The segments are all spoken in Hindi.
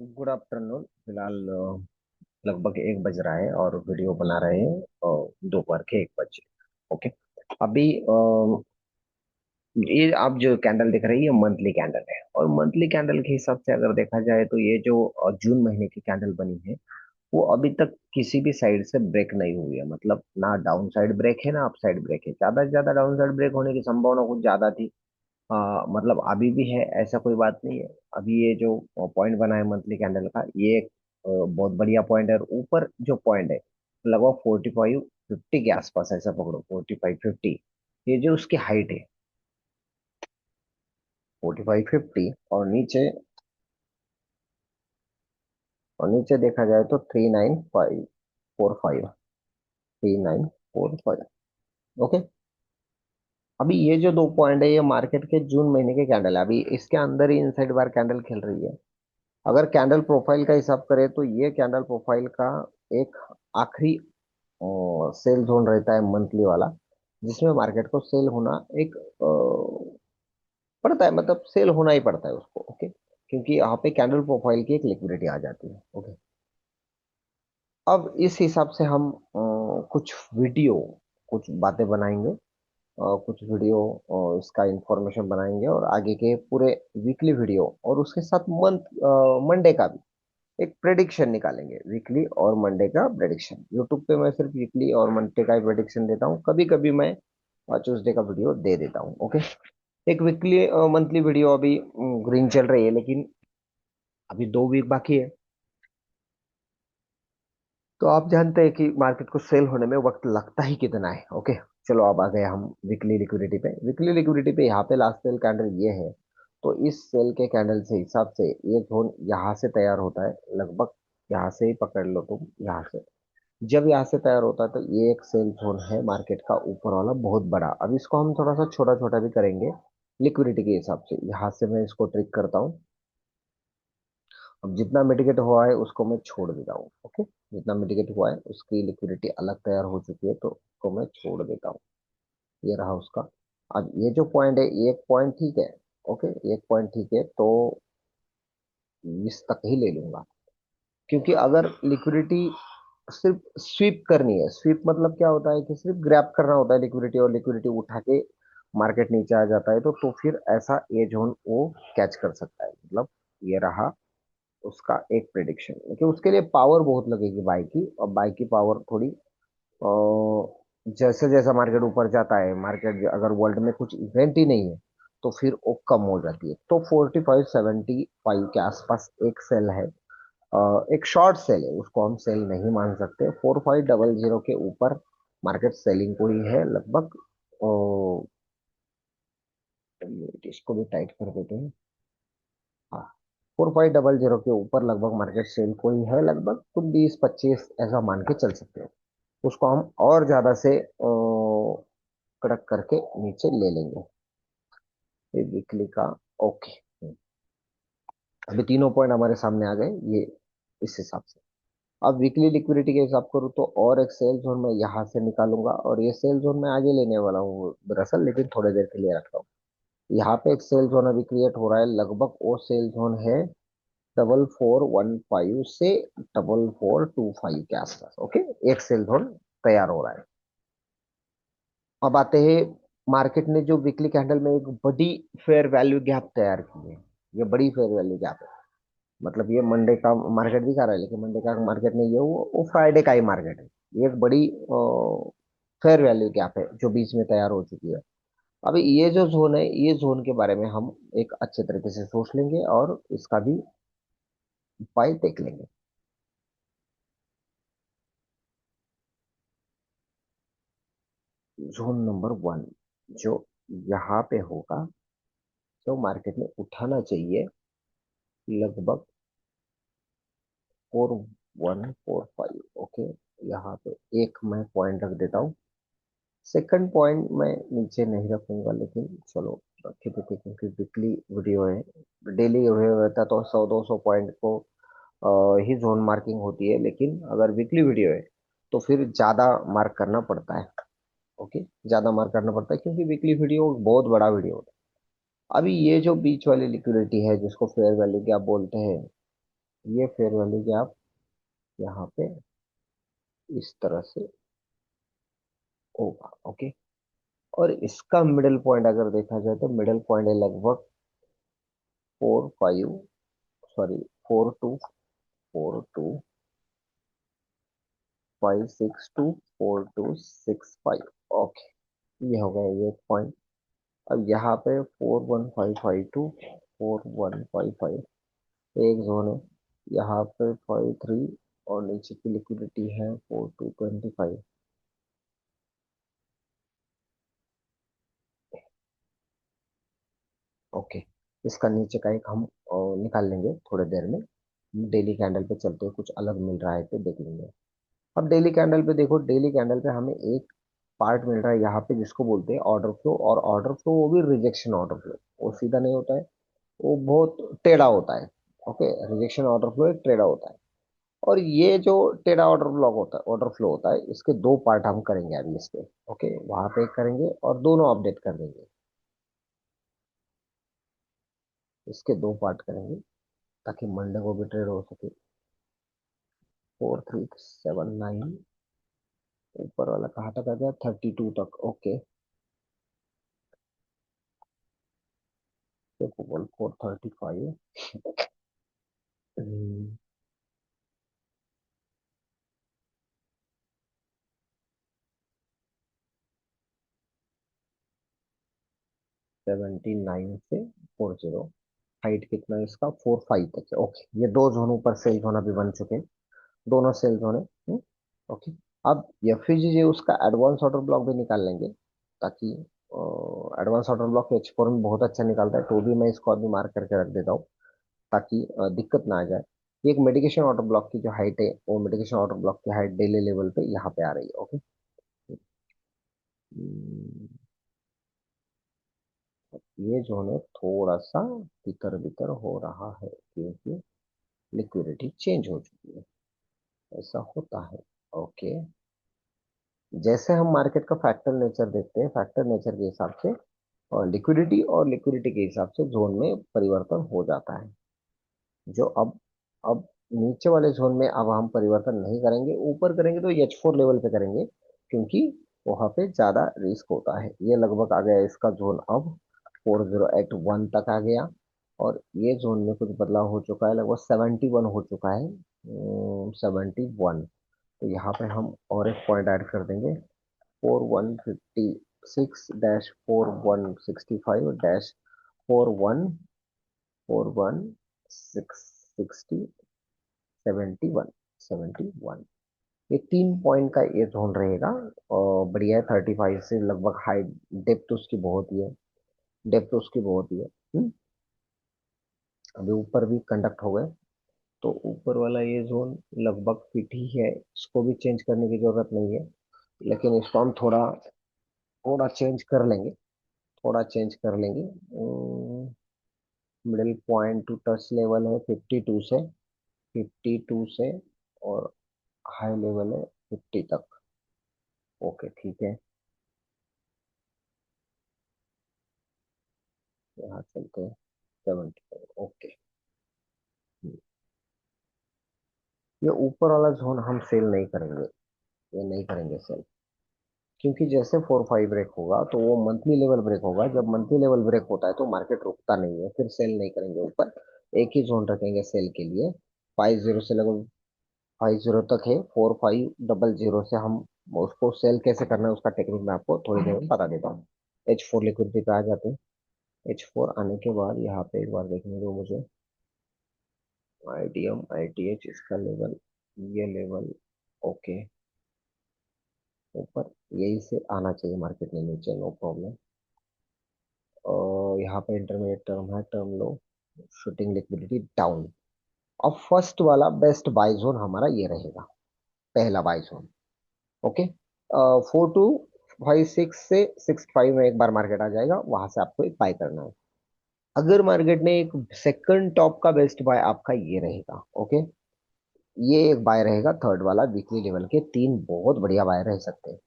Good afternoon. फिलहाल लगभग 1 बज रहा है और वीडियो बना रहे हैं दोपहर के 1 बजे। ओके। अभी ये आप जो कैंडल देख रहे हैं ये मंथली कैंडल है और मंथली कैंडल के हिसाब से अगर देखा जाए तो ये जो जून महीने की कैंडल बनी है वो अभी तक किसी भी साइड से ब्रेक नहीं हुई है। मतलब ना डाउन साइड ब्रेक है ना अप साइड ब्रेक है। ज्यादा से ज्यादा डाउन साइड ब्रेक होने की संभावना कुछ ज्यादा थी। मतलब अभी भी है, ऐसा कोई बात नहीं है। अभी ये जो पॉइंट बना है मंथली कैंडल का ये एक बहुत बढ़िया पॉइंट है। और ऊपर जो पॉइंट है लगभग 45-50 के आसपास, ऐसा पकड़ो 45-50। ये जो उसकी हाइट है 45-50। और नीचे देखा जाए तो 39545। 3945। ओके। अभी ये जो दो पॉइंट है ये मार्केट के जून महीने के कैंडल है। अभी इसके अंदर ही इनसाइड बार कैंडल खेल रही है। अगर कैंडल प्रोफाइल का हिसाब करें तो ये कैंडल प्रोफाइल का एक आखिरी सेल जोन रहता है मंथली वाला, जिसमें मार्केट को सेल होना एक पड़ता है। मतलब सेल होना ही पड़ता है उसको। ओके। क्योंकि यहाँ पे कैंडल प्रोफाइल की एक लिक्विडिटी आ जाती है। ओके। अब इस हिसाब से हम कुछ वीडियो, कुछ बातें बनाएंगे, कुछ वीडियो इसका इंफॉर्मेशन बनाएंगे और आगे के पूरे वीकली वीडियो और उसके साथ मंडे का भी एक प्रेडिक्शन निकालेंगे। वीकली और मंडे का प्रेडिक्शन। यूट्यूब पे मैं सिर्फ वीकली और मंडे का ही प्रेडिक्शन देता हूँ, कभी कभी मैं ट्यूसडे का वीडियो दे देता हूँ। ओके। एक वीकली मंथली वीडियो अभी ग्रीन चल रही है, लेकिन अभी 2 वीक बाकी है। तो आप जानते हैं कि मार्केट को सेल होने में वक्त लगता ही कितना है। ओके। चलो अब आ गए हम वीकली लिक्विडिटी पे। वीकली लिक्विडिटी पे यहाँ पे लास्ट सेल कैंडल ये है। तो इस सेल के कैंडल से हिसाब से ये जोन यहाँ से तैयार होता है लगभग। यहाँ से ही पकड़ लो तुम, यहाँ से जब यहाँ से तैयार होता है तो ये एक सेल जोन है मार्केट का ऊपर वाला बहुत बड़ा। अब इसको हम थोड़ा सा छोटा छोटा भी करेंगे लिक्विडिटी के हिसाब से। यहाँ से मैं इसको ट्रिक करता हूँ। अब जितना मिटिगेट हुआ है उसको मैं छोड़ देता हूँ। ओके। जितना मिटिगेट हुआ है उसकी लिक्विडिटी अलग तैयार हो चुकी है तो उसको मैं छोड़ देता हूँ। ये रहा उसका। अब ये जो पॉइंट है ये एक पॉइंट ठीक है। ओके। एक पॉइंट ठीक है तो इस तक ही ले लूंगा। क्योंकि अगर लिक्विडिटी सिर्फ स्वीप करनी है, स्वीप मतलब क्या होता है कि सिर्फ ग्रैब करना होता है लिक्विडिटी और लिक्विडिटी उठा के मार्केट नीचे आ जाता है, तो फिर ऐसा ये जोन वो कैच कर सकता है। मतलब ये रहा उसका एक प्रिडिक्शन। लेकिन उसके लिए पावर बहुत लगेगी बाई की, और बाई की पावर थोड़ी जैसे जैसा मार्केट ऊपर जाता है, मार्केट अगर वर्ल्ड में कुछ इवेंट ही नहीं है तो फिर वो कम हो जाती है। तो 45-75 के आसपास एक सेल है। एक शॉर्ट सेल है, उसको हम सेल नहीं मान सकते। 4500 के ऊपर मार्केट सेलिंग को ही है लगभग। इसको भी टाइट कर देते हैं। हाँ। 4500 के ऊपर लगभग मार्केट सेल को ही है लगभग। तुम 20-25 ऐसा मान के चल सकते हो। उसको हम और ज्यादा से कड़क करके नीचे ले लेंगे। ये वीकली का। ओके। अभी तीनों पॉइंट हमारे सामने आ गए ये इस हिसाब से। अब वीकली लिक्विडिटी के हिसाब करूँ तो और एक सेल जोन मैं यहाँ से निकालूंगा और ये सेल जोन मैं आगे लेने वाला हूँ दरअसल, लेकिन थोड़ी देर के लिए रखता हूँ। यहाँ पे एक सेल जोन अभी क्रिएट हो रहा है। लगभग वो सेल जोन है 4415 से 4425 के आसपास। ओके। एक सेल जोन तैयार हो रहा है। अब आते हैं, मार्केट ने जो वीकली कैंडल में एक बड़ी फेयर वैल्यू गैप तैयार की है। ये बड़ी फेयर वैल्यू गैप है। मतलब ये मंडे का मार्केट दिखा रहा है, लेकिन मंडे का मार्केट नहीं है, वो फ्राइडे का ही मार्केट है। ये एक बड़ी फेयर वैल्यू गैप है जो बीच में तैयार हो चुकी है। अभी ये जो जोन है ये जोन के बारे में हम एक अच्छे तरीके से सोच लेंगे और इसका भी उपाय देख लेंगे। जोन नंबर 1 जो यहाँ पे होगा, जो मार्केट में उठाना चाहिए लगभग 4145। ओके। यहाँ पे एक मैं पॉइंट रख देता हूँ। सेकंड पॉइंट मैं नीचे नहीं रखूंगा, लेकिन चलो रखे देते क्योंकि वीकली वीडियो है। डेली हुए रहता तो 100-200 पॉइंट को ही जोन मार्किंग होती है, लेकिन अगर वीकली वीडियो है तो फिर ज्यादा मार्क करना पड़ता है। ओके। ज्यादा मार्क करना पड़ता है क्योंकि वीकली वीडियो बहुत बड़ा वीडियो होता है। अभी ये जो बीच वाली लिक्विडिटी है जिसको फेयर वैल्यू क्या बोलते हैं, ये फेयर वैल्यू गैप यहाँ पे इस तरह से होगा। ओके। और इसका मिडिल पॉइंट अगर देखा जाए तो मिडिल पॉइंट है लगभग 4 5, सॉरी 4 2 4 2 5 6 2 4 2 6 5। ओके, ये हो गया ये पॉइंट। अब यहाँ पे 4 1 5 5 2 4 1 5 5 एक जोन है। यहाँ पे 5 3 और नीचे की लिक्विडिटी है 4 2 25। ओके, इसका नीचे का एक हम निकाल लेंगे थोड़ी देर में। डेली कैंडल पे चलते हैं, कुछ अलग मिल रहा है तो देख लेंगे। अब डेली कैंडल पे देखो, डेली कैंडल पे हमें एक पार्ट मिल रहा है यहाँ पे जिसको बोलते हैं ऑर्डर फ्लो। और ऑर्डर फ्लो वो भी रिजेक्शन ऑर्डर फ्लो, वो सीधा नहीं होता है, वो बहुत टेढ़ा होता है। ओके, रिजेक्शन ऑर्डर फ्लो एक टेढ़ा होता है। और ये जो टेढ़ा ऑर्डर ब्लॉक होता है, ऑर्डर फ्लो होता है, इसके दो पार्ट हम करेंगे अभी इसके। ओके, वहां पे एक करेंगे और दोनों अपडेट कर देंगे। इसके दो पार्ट करेंगे ताकि मंडे को भी ट्रेड हो सके। 4379, ऊपर वाला कहाँ तक आ गया, 32 तक। ओके, देखो बोल 435। 79 से 40। हाइट कितना है इसका, 45 तक है। ओके, ये दो जोन ऊपर सेल जोन अभी बन चुके हैं, दोनों सेल जोन है। ओके, अब एफवीजीजे उसका एडवांस ऑर्डर ब्लॉक भी निकाल लेंगे ताकि एडवांस ऑर्डर ब्लॉक H4 में बहुत अच्छा निकालता है, तो भी मैं इसको अभी मार्क करके रख देता हूँ ताकि दिक्कत ना आ जाए। ये एक मेडिकेशन ऑर्डर ब्लॉक की जो हाइट है, वो मेडिकेशन ऑर्डर ब्लॉक की हाइट डेली लेवल पे यहाँ पे आ रही है। ओके। हम्म, ये जो है थोड़ा सा तितर बितर हो रहा है क्योंकि लिक्विडिटी चेंज हो चुकी है, ऐसा होता है। ओके, जैसे हम मार्केट का फैक्टर नेचर देखते हैं, फैक्टर नेचर के हिसाब से और लिक्विडिटी के हिसाब से जोन में परिवर्तन हो जाता है। जो अब नीचे वाले जोन में अब हम परिवर्तन नहीं करेंगे, ऊपर करेंगे तो H4 लेवल पे करेंगे क्योंकि वहां पे ज्यादा रिस्क होता है। ये लगभग आ गया इसका जोन, अब 4081 तक आ गया। और ये जोन में कुछ बदलाव हो चुका है, लगभग 71 हो चुका है। 71। तो यहाँ पे हम और एक पॉइंट ऐड कर देंगे, 4156-4161-4160-71। ये 3 पॉइंट का ये जोन रहेगा और बढ़िया है। 35 से लगभग हाइट, डेप्थ उसकी बहुत ही है, डेप्थ उसकी बहुत ही है। अभी ऊपर भी कंडक्ट हो गए, तो ऊपर वाला ये जोन लगभग फिट ही है, इसको भी चेंज करने की जरूरत नहीं है। लेकिन इसको हम थोड़ा थोड़ा चेंज कर लेंगे, थोड़ा चेंज कर लेंगे। Middle point two touch level है 52 से, 52 से, और हाई लेवल है 50 तक। ओके ठीक है, यहाँ चलते हैं 70। ओके, ये ऊपर वाला जोन हम सेल नहीं करेंगे, ये नहीं करेंगे सेल, क्योंकि जैसे 4 5 ब्रेक होगा तो वो मंथली लेवल ब्रेक होगा। जब मंथली लेवल ब्रेक होता है तो मार्केट रुकता नहीं है, फिर सेल नहीं करेंगे ऊपर। एक ही जोन रखेंगे सेल के लिए। 50 से लगभग 50 तक है। 4500 से हम उसको सेल कैसे करना है उसका टेक्निक मैं आपको थोड़ी देर में बता देता हूँ। H4 लिक्विडिटी पे आ जाते हैं। H4 आने के बाद यहाँ पे एक बार देखने दो मुझे, IDM ITH इसका लेवल, ये लेवल। ओके, ऊपर यही से आना चाहिए मार्केट में, नीचे नो प्रॉब्लम। और यहाँ पे इंटरमीडिएट टर्म है, टर्म लो, शूटिंग लिक्विडिटी डाउन। अब फर्स्ट वाला बेस्ट बाय जोन हमारा ये रहेगा, पहला बाय जोन। ओके, 4256 से 65 में एक बार मार्केट आ जाएगा, वहां से आपको एक बाय करना है। अगर मार्केट ने एक सेकंड टॉप का बेस्ट बाय आपका ये रहेगा। ओके, ये एक बाय रहेगा थर्ड वाला वीकली लेवल के, तीन बहुत बढ़िया बाय रह सकते हैं।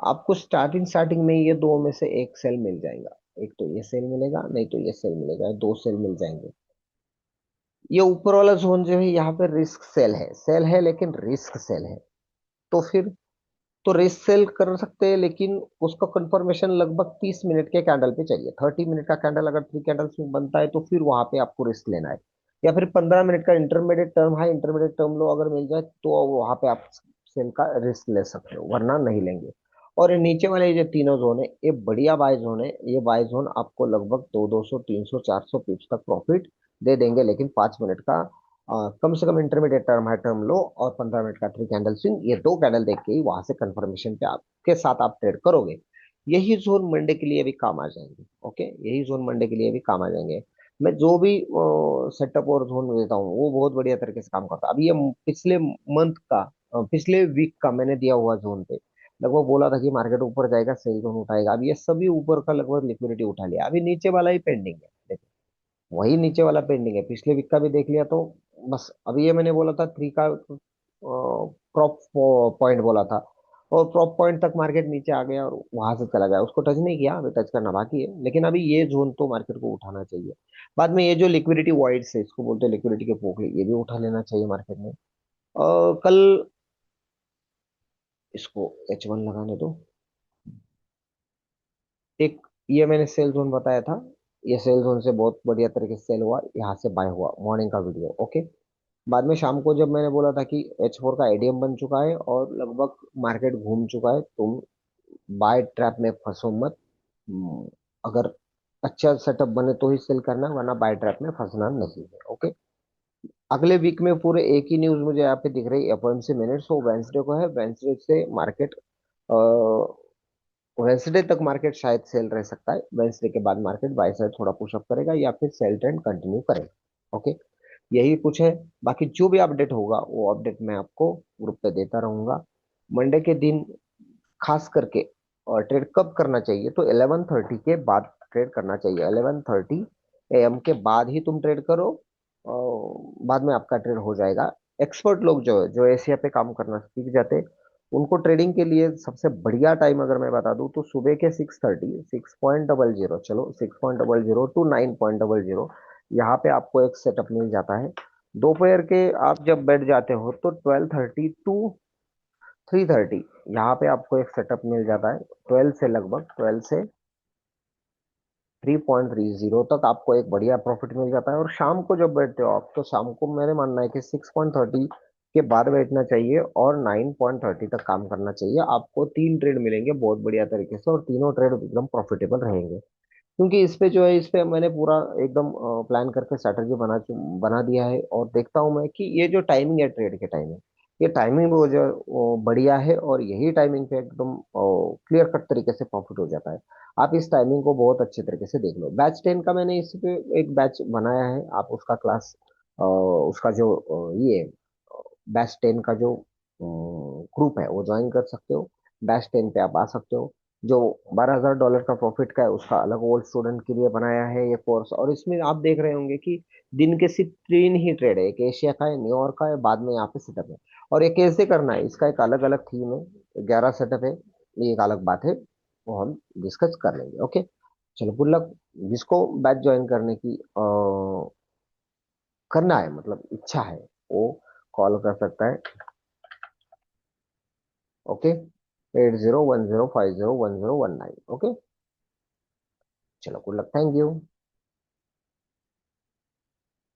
आपको स्टार्टिंग स्टार्टिंग में ये दो में से एक सेल मिल जाएगा, एक तो ये सेल मिलेगा, नहीं तो ये सेल मिलेगा, दो सेल मिल जाएंगे। ये ऊपर वाला जोन जो है यहाँ पे रिस्क सेल है लेकिन रिस्क सेल है। तो फिर तो रिस्क सेल कर सकते हैं, लेकिन उसका कंफर्मेशन लगभग 30 मिनट के कैंडल पे चाहिए। 30 मिनट का कैंडल अगर 3 कैंडल्स में बनता है तो फिर वहां पे आपको रिस्क लेना है। या फिर 15 मिनट का इंटरमीडिएट टर्म है, इंटरमीडिएट टर्म लो अगर मिल जाए तो वहां पे आप सेल का रिस्क ले सकते हो, वरना नहीं लेंगे। और ये नीचे वाले ये जो तीनों जोन है ये बढ़िया बाय जोन है। ये बाय जोन आपको लगभग 200 300 400 पिप्स तक प्रॉफिट दे देंगे, लेकिन 5 मिनट का कम से कम इंटरमीडिएट टर्म है, टर्म लो। और 15 मिनट का 3 कैंडल स्विंग, ये 2 कैंडल देख के ही वहां से कंफर्मेशन पे आपके साथ आप ट्रेड करोगे। यही जोन मंडे के लिए भी काम आ जाएंगे। ओके, यही जोन मंडे के लिए भी काम आ जाएंगे। मैं जो भी सेटअप और जोन देता हूँ वो बहुत बढ़िया तरीके से काम करता है। अभी ये पिछले मंथ का पिछले वीक का मैंने दिया हुआ जोन पे लगभग बोला था कि मार्केट ऊपर जाएगा, सेल जोन उठाएगा। अब ये सभी ऊपर का लगभग लिक्विडिटी उठा लिया, अभी नीचे वाला ही पेंडिंग है। वही नीचे वाला पेंडिंग है, पिछले वीक का भी देख लिया तो बस। अभी ये मैंने बोला था 3 का प्रॉप पॉइंट बोला था, और प्रॉप पॉइंट तक मार्केट नीचे आ गया और वहां से चला गया, उसको टच नहीं किया, अभी टच करना बाकी है। लेकिन अभी ये जोन तो मार्केट को उठाना चाहिए। बाद में ये जो लिक्विडिटी वाइड्स है, इसको बोलते हैं लिक्विडिटी के पोखले, ये भी उठा लेना चाहिए मार्केट में। कल इसको H1 लगाने दो। एक ये मैंने सेल जोन बताया था, ये सेल जोन से बहुत बढ़िया तरीके से सेल हुआ, यहाँ से बाय हुआ, मॉर्निंग का वीडियो। ओके, बाद में शाम को जब मैंने बोला था कि H4 का एडीएम बन चुका है और लगभग मार्केट घूम चुका है, तुम बाय ट्रैप में फंसो मत। अगर अच्छा सेटअप बने तो ही सेल करना, वरना बाय ट्रैप में फंसना नहीं है। ओके, अगले वीक में पूरे एक ही न्यूज मुझे यहाँ पे दिख रही है, एफओएमसी मिनट्स, वो वेंसडे को है। वेंसडे से मार्केट, वेंसडे तक मार्केट शायद सेल रह सकता है। वेंसडे के बाद मार्केट बाय साइड थोड़ा पुशअप करेगा या फिर सेल ट्रेंड कंटिन्यू करेगा। ओके, यही कुछ है। बाकी जो भी अपडेट होगा वो अपडेट मैं आपको ग्रुप पे देता रहूंगा। मंडे के दिन खास करके और ट्रेड कब करना चाहिए, तो 11:30 के बाद ट्रेड करना चाहिए। 11:30 AM के बाद ही तुम ट्रेड करो, और बाद में आपका ट्रेड हो जाएगा। एक्सपर्ट लोग जो एशिया पे काम करना सीख जाते, उनको ट्रेडिंग के लिए सबसे बढ़िया टाइम अगर मैं बता दूं तो सुबह के 6:30, 6.00, चलो 6.00 टू 9.00, यहाँ पे आपको एक सेटअप मिल जाता है। दोपहर के आप जब बैठ जाते हो तो 12:30 टू 3:30, यहाँ पे आपको एक सेटअप मिल जाता है। 12 से 3.30 तक आपको एक बढ़िया प्रॉफिट मिल जाता है। और शाम को जब बैठते हो आप, तो शाम को मेरे मानना है कि 6.30 के बाद बैठना चाहिए और 9.30 तक काम करना चाहिए। आपको 3 ट्रेड मिलेंगे बहुत बढ़िया तरीके से, और तीनों ट्रेड एकदम प्रॉफिटेबल रहेंगे। क्योंकि इस पे जो है, इस पे मैंने पूरा एकदम प्लान करके स्ट्रैटेजी बना दिया है। और देखता हूँ मैं कि ये जो टाइमिंग है ट्रेड के टाइमिंग, ये टाइमिंग वो जो बढ़िया है, और यही टाइमिंग पे एकदम क्लियर कट तरीके से प्रॉफिट हो जाता है। आप इस टाइमिंग को बहुत अच्छे तरीके से देख लो। बैच 10 का मैंने इस पे एक बैच बनाया है, आप उसका क्लास, उसका जो ये बैच 10 का जो ग्रुप है वो ज्वाइन कर सकते हो। बैच 10 पे आप आ सकते हो। जो $12,000 का प्रॉफिट का है, उसका अलग ओल्ड स्टूडेंट के लिए बनाया है ये कोर्स। और इसमें आप देख रहे होंगे कि दिन के सिर्फ 3 ही ट्रेड है, एक एशिया का है, न्यूयॉर्क का है, बाद में यहाँ पे सेटअप है। और ये कैसे करना है, इसका एक अलग अलग थीम है, 11 सेटअप है, ये एक अलग बात है, वो हम डिस्कस कर लेंगे। ओके, चलो गुड लक। जिसको बैच ज्वाइन करने की करना है, मतलब इच्छा है, वो कॉल कर सकता है। ओके, 8010501019। ओके, चलो गुड लक, थैंक यू।